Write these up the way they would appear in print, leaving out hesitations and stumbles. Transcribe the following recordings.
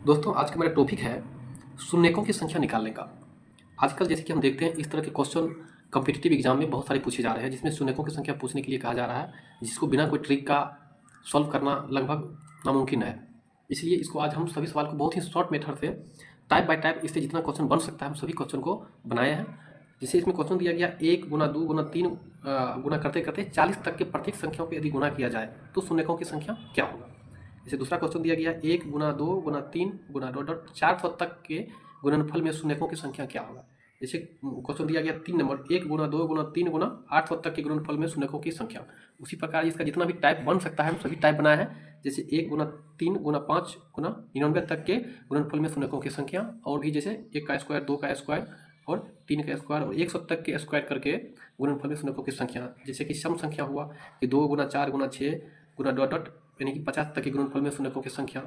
दोस्तों आज का मेरा टॉपिक है शून्यकों की संख्या निकालने का। आजकल जैसे कि हम देखते हैं इस तरह के क्वेश्चन कॉम्पिटिटिव एग्जाम में बहुत सारे पूछे जा रहे हैं, जिसमें शून्यकों की संख्या पूछने के लिए कहा जा रहा है, जिसको बिना कोई ट्रिक का सॉल्व करना लगभग नामुमकिन है। इसलिए इसको आज हम सभी सवाल को बहुत ही शॉर्ट मेथड से टाइप बाय टाइप इससे जितना क्वेश्चन बन सकता है हम सभी क्वेश्चन को बनाए हैं। जैसे इसमें क्वेश्चन दिया गया 1 गुना 2 गुना 3 गुना करते करते 40 तक के प्रत्येक संख्याओं पर यदि गुना किया जाए तो शून्यकों की संख्या क्या होगा। जैसे दूसरा क्वेश्चन दिया गया 1 गुना 2 गुना 3 गुना डॉट डॉट 400 तक के गुणनफल में शून्यकों की संख्या क्या होगा। जैसे क्वेश्चन दिया गया 3 नंबर 1 गुना 2 गुना 3 गुना 800 तक के गुणनफल में शून्यकों की संख्या। उसी प्रकार इसका जितना भी टाइप बन सकता है हम सभी टाइप बनाए हैं। जैसे 1 गुना 3 गुना 5 गुना 99 तक के गुणनफल में शून्यकों की संख्या, और भी जैसे 1 का स्क्वायर 2 का स्क्वायर और 3 का स्क्वायर और 100 तक के स्क्वायर करके गुणनफल में शून्यकों की संख्या। जैसे कि सम संख्या हुआ कि 2 गुना 4 गुना 6 गुना डॉट डॉट यानी कि 50 तक के गुणनफल में शून्यकों की संख्या,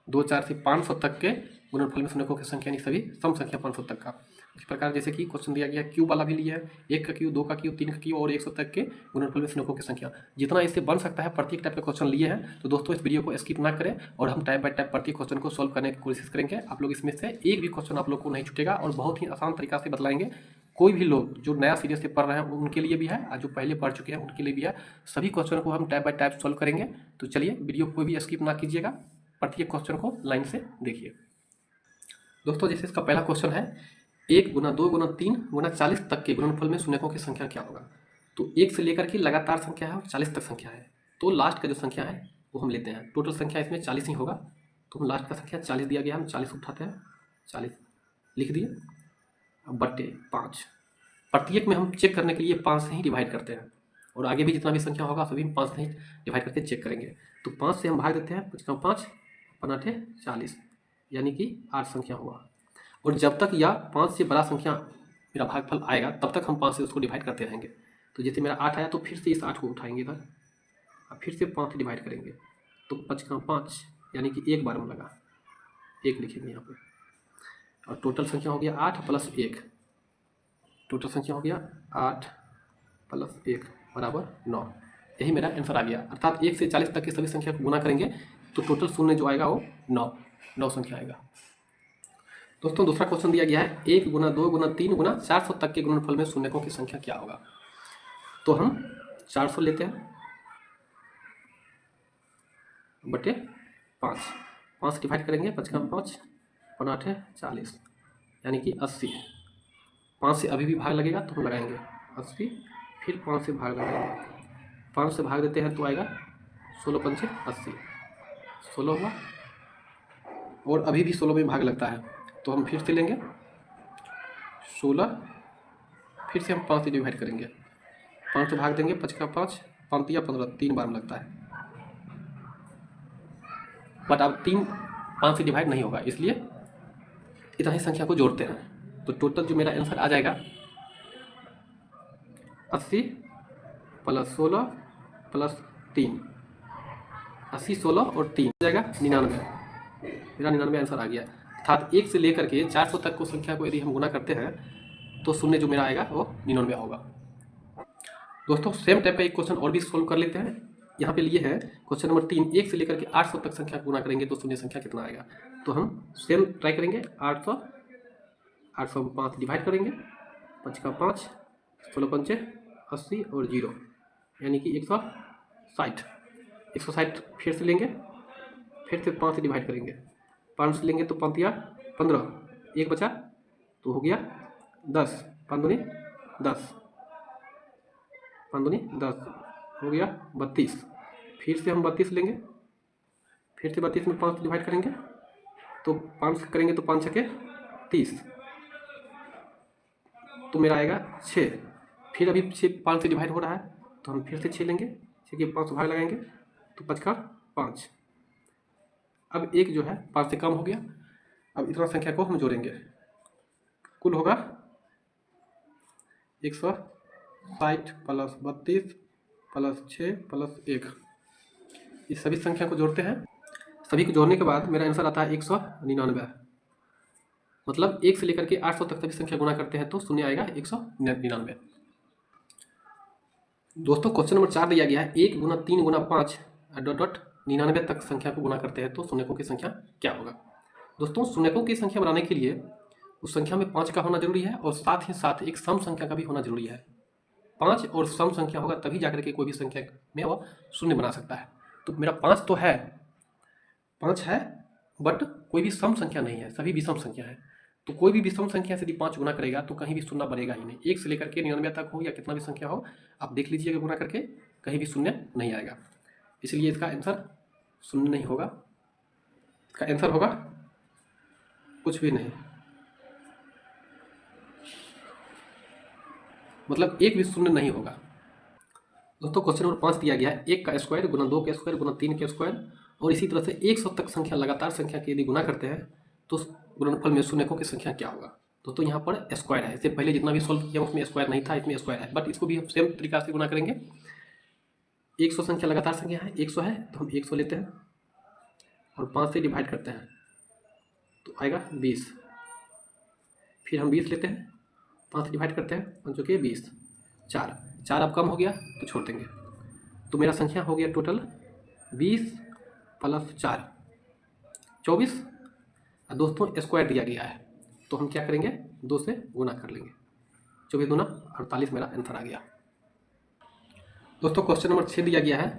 2 4 से 500 तक के गुणनफल में शून्यकों की संख्या, यानी सभी सम संख्या 500 तक का। इस प्रकार जैसे कि क्वेश्चन दिया गया क्यूब वाला भी लिया है, 1 का क्यूब 2 का क्यूब 3 का क्यूब और 100 तक के गुणनफल में शून्यकों की संख्या। जितना इससे बन सकता है प्रत्येक टाइप के क्वेश्चन लिए हैं। तो दोस्तों इस वीडियो को स्किप ना करें और हम टाइप बाय टाइप प्रत्येक क्वेश्चन को सॉल्व करने की कोशिश करेंगे। आप लोग इसमें से एक भी क्वेश्चन आप लोग को नहीं छूटेगा और बहुत ही आसान तरीका से बतलाएंगे। कोई भी लोग जो नया सीरीज से पढ़ रहे हैं उनके लिए भी है और जो पहले पढ़ चुके हैं उनके लिए भी है। सभी क्वेश्चन को हम टाइप बाय टाइप सॉल्व करेंगे। तो चलिए वीडियो को भी स्किप ना कीजिएगा, प्रत्येक क्वेश्चन को लाइन से देखिए। दोस्तों जैसे इसका पहला क्वेश्चन है 1 गुना 2 गुना 3 गुना 40 तक के गुणनफल में शून्यकों की संख्या क्या होगा। तो 1 से लेकर के लगातार संख्या है और 40 तक संख्या है, तो लास्ट का जो संख्या है वो हम लेते हैं। टोटल संख्या इसमें 40 ही होगा, तो हम लास्ट का संख्या 40 दिया गया, हम 40 उठाते हैं, 40 लिख दिए, अब बट्टे 5। प्रत्येक में हम चेक करने के लिए 5 से ही डिवाइड करते हैं, और आगे भी जितना भी संख्या होगा सभी 5 से ही डिवाइड करके चेक करेंगे। तो 5 से हम भाग देते हैं, 5 5 5 40, यानी कि 8 संख्या हुआ। और जब तक यह 5 से बड़ा संख्या मेरा भागफल आएगा तब तक हम 5 से उसको डिवाइड करते रहेंगे। तो जैसे मेरा 8 आया तो फिर से इस 8 को उठाएंगे इधर, और फिर से 5 से डिवाइड करेंगे, तो 5 5 यानी कि एक बार में लगा, 1 लिखेंगे यहाँ पर। और टोटल संख्या हो गया 8 प्लस 1, टोटल संख्या हो गया 8 प्लस 1 बराबर 9। यही मेरा आंसर आ गया। अर्थात 1 से 40 तक की सभी संख्या को गुना करेंगे तो टोटल शून्य जो आएगा वो 9 संख्या आएगा। दोस्तों दूसरा क्वेश्चन दिया गया है 1 गुना 2 गुना 3 गुना 400 तक के गुणनफल में शून्यकों की संख्या क्या होगा। तो हम 400 लेते हैं बटे 5, 5 से डिवाइड करेंगे, 5 5 5 40, यानी कि 80। 5 से अभी भी भाग लगेगा तो हम लगाएंगे 80, फिर 5 से भाग लगाएंगे, 5 से भाग देते हैं तो आएगा 16 पंचे 80, 16 हुआ। और अभी भी 16 में भाग लगता है तो हम फिर से लेंगे 16, फिर से हम 5 से डिवाइड करेंगे, 5 से भाग देंगे, 5 5 5 15, 3 बार में लगता है। बट अब 3 5 से डिवाइड नहीं होगा, इसलिए इतना ही संख्या को जोड़ते हैं। तो टोटल जो मेरा आंसर आ जाएगा 80 प्लस 16 प्लस 3, 80 16 और 3 हो जाएगा 99। मेरा 99 आंसर आ गया। अर्थात 1 से लेकर के 400 तक को संख्या को यदि हम गुना करते हैं तो शून्य जो मेरा आएगा वो 99 होगा। दोस्तों सेम टाइप का एक क्वेश्चन और भी सोल्व कर लेते हैं। यहाँ पे लिए हैं क्वेश्चन नंबर 3, 1 से लेकर के 800 तक संख्या गुना करेंगे तो शून्य संख्या कितना आएगा। तो हम सेम ट्राई करेंगे, 800 में 5 डिवाइड करेंगे, 5 5 16 पंचे 80 और 0, यानी कि 160। 160 फिर से लेंगे, फिर से 5 से डिवाइड करेंगे, 5 से लेंगे तो 5 15, 1 बचा तो हो गया 10, 5 दूनी 10, 5 दूनी 10 हो गया 32। फिर से हम 32 लेंगे, फिर से 32 में 5 से डिवाइड करेंगे तो 5 करेंगे तो 5 छके 30, तो मेरा आएगा 6। फिर अभी 6 5 से डिवाइड हो रहा है तो हम फिर से 6 लेंगे, 6 के 5 भाग लगाएंगे तो 5 का 5। अब एक जो है 5 से कम हो गया। अब इतना संख्या को हम जोड़ेंगे, कुल होगा 160 प्लस 32 प्लस 6 प्लस 1। इस सभी संख्या को जोड़ते हैं, सभी को जोड़ने के बाद मेरा आंसर आता है 199। मतलब 1 से लेकर के 800 तक सभी संख्या गुना करते हैं तो शून्य आएगा 199। दोस्तों क्वेश्चन नंबर 4 दिया गया है 1 गुना 3 गुना 5 डॉट डॉट 99 तक संख्या को गुना करते हैं तो शून्यकों की संख्या क्या होगा। दोस्तों शून्यकों की संख्या बनाने के लिए उस संख्या में 5 का होना जरूरी है और साथ ही साथ एक सम संख्या का भी होना जरूरी है। 5 और सम संख्या होगा तभी जाकर के कोई भी संख्या में वो शून्य बना सकता है। तो मेरा 5 तो है, 5 है, बट कोई भी सम संख्या नहीं है, सभी विषम संख्या है। तो कोई भी विषम संख्या से यदि 5 गुना करेगा तो कहीं भी शून्य बनेगा ही नहीं। 1 से लेकर के 99 तक हो या कितना भी संख्या हो, आप देख लीजिएगा गुना करके कहीं भी शून्य नहीं आएगा। इसलिए इसका आंसर शून्य नहीं होगा। इसका आंसर होगा कुछ भी नहीं, मतलब एक भी शून्य नहीं होगा। दोस्तों क्वेश्चन नंबर 5 दिया गया है 1 का स्क्वायर गुना 2 का स्क्वायर गुना 3 का स्क्वायर और इसी तरह से 100 तक संख्या लगातार संख्या की यदि गुना करते हैं तो गुणनफल में शून्यकों की संख्या क्या होगा। दोस्तों यहाँ पर स्क्वायर है, इससे पहले जितना भी सॉल्व किया उसमें स्क्वायर नहीं था, इसमें स्क्वायर है, बट इसको भी हम सेम तरीका से गुना करेंगे। 100 संख्या लगातार संख्या है, 100 है तो हम 100 लेते हैं और 5 से डिवाइड करते हैं तो आएगा 20। फिर हम 20 लेते हैं, 5 से डिवाइड करते हैं, 5 के 20, 4 अब कम हो गया तो छोड़ देंगे। तो मेरा संख्या हो गया टोटल 20 प्लस 4 24। दोस्तों स्क्वायर दिया गया है तो हम क्या करेंगे, 2 से गुना कर लेंगे। 24 दूना 48 मेरा आंसर आ गया। दोस्तों क्वेश्चन नंबर 6 दिया गया है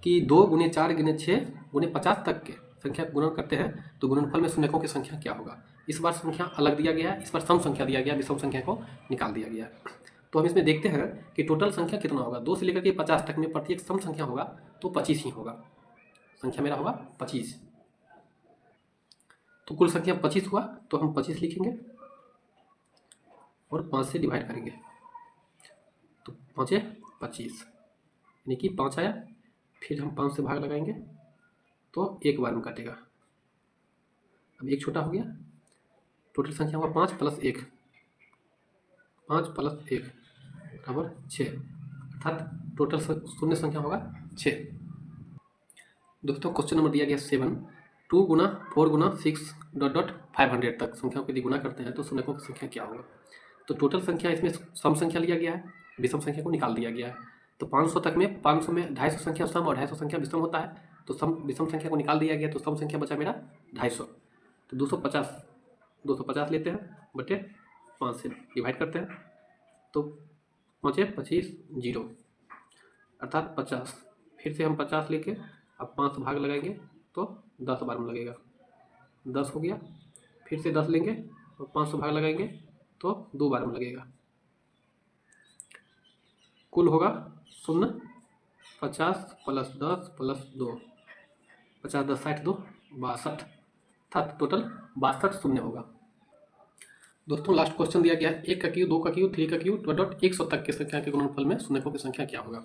कि 2 गुने 4 गुने 6 गुने 50 तक के संख्या गुणन करते हैं तो गुणनफल में शून्यकों की संख्या क्या होगा। इस बार संख्या अलग दिया गया है, इस बार सम संख्या दिया गया, विषम संख्या को निकाल दिया गया है। तो हम इसमें देखते हैं कि टोटल संख्या कितना होगा। 2 से लेकर के 50 तक में प्रत्येक सम संख्या होगा तो 25 ही होगा। संख्या मेरा होगा 25, तो कुल संख्या 25 हुआ तो हम 25 लिखेंगे और 5 से डिवाइड करेंगे तो 5 25, यानी कि 5 आया। फिर हम 5 से भाग लगाएंगे तो एक बार में काटेगा। अब एक छोटा हो गया, टोटल संख्या होगा 5 प्लस 1, 5 प्लस 1 बराबर 6, अर्थात टोटल शून्य संख्या होगा 6। दोस्तों क्वेश्चन नंबर दिया गया 7, 2 गुना 4 गुना 6 डॉट डॉट 500 तक संख्याओं को यदि गुना करते हैं तो शून्यकों की संख्या क्या होगा। तो टोटल संख्या इसमें सम संख्या लिया गया है, विषम संख्या को निकाल दिया गया है। तो 500 तक में 500 में 250 संख्या सम और 250 संख्या विषम होता है, तो सम विषम संख्या को निकाल दिया गया तो सम संख्या बचा मेरा 250। तो 250 लेते हैं बटे 5 से डिवाइड करते हैं तो 5 25 0, अर्थात 50। फिर से हम 50 लेके अब 5 भाग लगाएंगे तो 10 बार में लगेगा, 10 हो गया। फिर से 10 लेंगे और 500 भाग लगाएंगे तो 2 बार में लगेगा। कुल होगा 0, 50 प्लस 10 प्लस 2, 50 10 60 2 62 था, टोटल 62 शून्य होगा। दोस्तों लास्ट क्वेश्चन दिया गया है 1 का क्यूब 2 का क्यूब 3 का क्यूब डॉट डॉट 100 तक की संख्या के गुणनफल में शून्यकों की संख्या क्या होगा।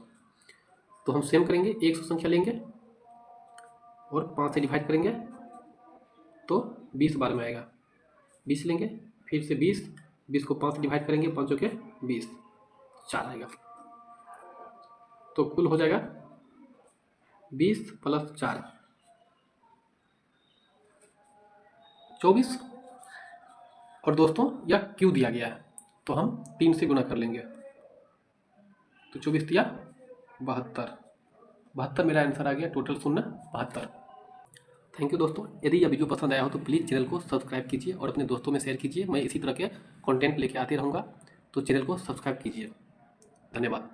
तो हम सेम करेंगे, 100 संख्या लेंगे और 5 से डिवाइड करेंगे तो 20 बार में आएगा। 20 लेंगे, फिर से 20 को 5 से डिवाइड करेंगे, 5 के 20, 4 आएगा। तो कुल हो जाएगा 20 प्लस 4 24। और दोस्तों यह क्यू दिया गया है तो हम 3 से गुना कर लेंगे तो 24 दिया 72 मेरा आंसर आ गया। टोटल शून्य 72। थैंक यू दोस्तों। यदि यह वीडियो पसंद आया हो तो प्लीज़ चैनल को सब्सक्राइब कीजिए और अपने दोस्तों में शेयर कीजिए। मैं इसी तरह के कंटेंट लेके आते रहूँगा, तो चैनल को सब्सक्राइब कीजिए। धन्यवाद।